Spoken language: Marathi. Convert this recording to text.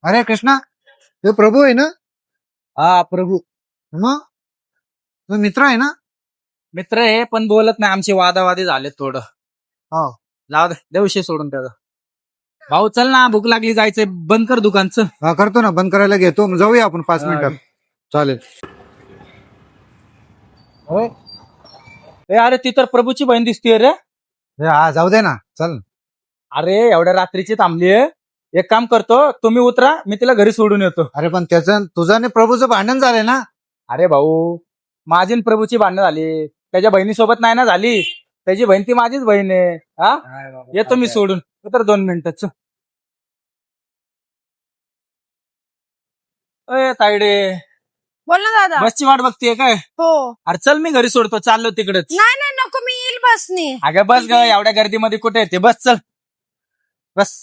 अरे कृष्णा, हे प्रभू आहे ना? हा प्रभू मग तो मित्र आहे ना? मित्र आहे पण बोलत नाही, आमचे वादावादी झाले थोडं. हो. जाऊ दे विषय सोडून त्याचा. भाऊ चल ना, भूक लागली, जायचंय, बंद कर दुकानचं. हा करतो ना, बंद करायला घेतो. मग जाऊया आपण 5 मिनिटात. चालेल. होय. ए अरे ती तर प्रभूची बहीण दिसतीये रे. हा जाऊ दे ना, चल. अरे एवढ्या रात्रीची थांबलीये. एक काम करतो, तुम्ही उतरा, मी तिला घरी सोडून येतो. अरे पण त्याचं तुझं आणि प्रभूचं भांडण झालंय ना? अरे भाऊ, माझी आणि प्रभूची भांडणं झाली, त्याच्या बहिणीसोबत नाही ना झाली. त्याची बहीण ती माझीच बहीण आहे. हा येतो मी सोडून, उतर 2 मिनिटच. अय तायडे, बोल ना दादा. बसची वाट बघतीये काय? हो. अरे चल, मी घरी सोडतो, चाललो तिकडेच. नाही नाही नको, मी येईल बसनी. अगं बस ग, एवढ्या गर्दीमध्ये कुठे येते, बस चल बस.